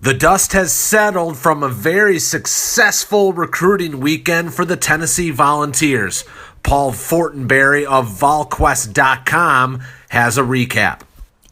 The dust has settled from a very successful recruiting weekend for the Tennessee Volunteers. Paul Fortenberry of VolQuest.com has a recap.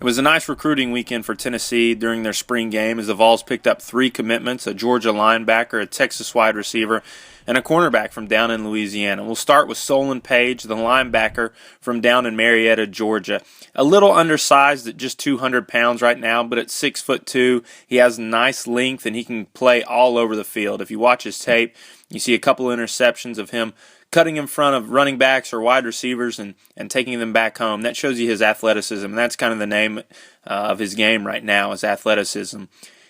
It was a nice recruiting weekend for Tennessee during their spring game as the Vols picked up 3 commitments, a Georgia linebacker, a Texas wide receiver, and a cornerback from down in Louisiana. We'll start with Solon Page, the linebacker from down in Marietta, Georgia. A little undersized at just 200 pounds right now, but at 6'2", he has nice length and he can play all over the field. If you watch his tape, you see a couple interceptions of him cutting in front of running backs or wide receivers and taking them back home. That shows you his athleticism, and that's kind of the name of his game right now is athleticism.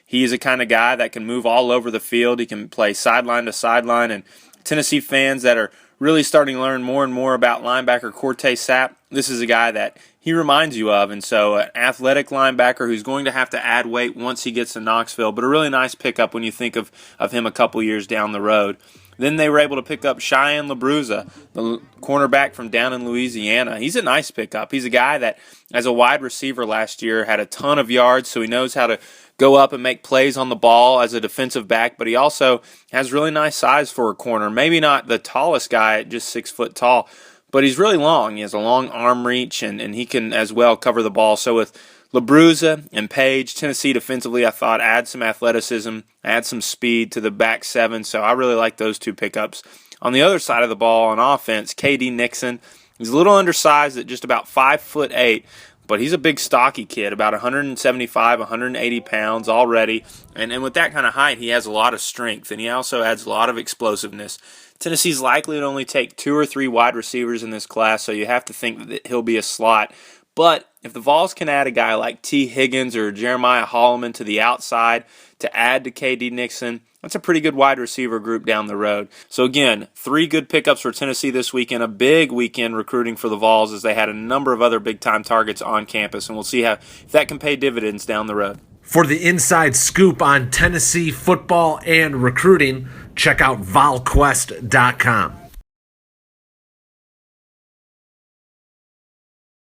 He is a kind of guy that can move all over the field. He can play sideline to sideline, and Tennessee fans that are really starting to learn more and more about linebacker Cortez Sapp, this is a guy that he reminds you of. And so an athletic linebacker who's going to have to add weight once he gets to Knoxville, but a really nice pickup when you think of him a couple years down the road. Then they were able to pick up Cheyenne Labruzza, the cornerback from down in Louisiana. He's a nice pickup. He's a guy that, as a wide receiver last year, had a ton of yards, so he knows how to go up and make plays on the ball as a defensive back, but he also has really nice size for a corner. Maybe not the tallest guy at just 6 foot tall, but he's really long. He has a long arm reach, and he can as well cover the ball. So with Labruzza and Page, Tennessee defensively, I thought, add some athleticism, add some speed to the back seven, so I really like those 2 pickups. On the other side of the ball on offense, KD Nixon, he's a little undersized at just about 5'8", but he's a big stocky kid, about 175, 180 pounds already, and with that kind of height, he has a lot of strength, and he also adds a lot of explosiveness. Tennessee's likely to only take 2 or 3 wide receivers in this class, so you have to think that he'll be a slot. But if the Vols can add a guy like T. Higgins or Jeremiah Holloman to the outside to add to KD Nixon, that's a pretty good wide receiver group down the road. So again, 3 good pickups for Tennessee this weekend, a big weekend recruiting for the Vols as they had a number of other big-time targets on campus, and we'll see if that can pay dividends down the road. For the inside scoop on Tennessee football and recruiting, check out VolQuest.com.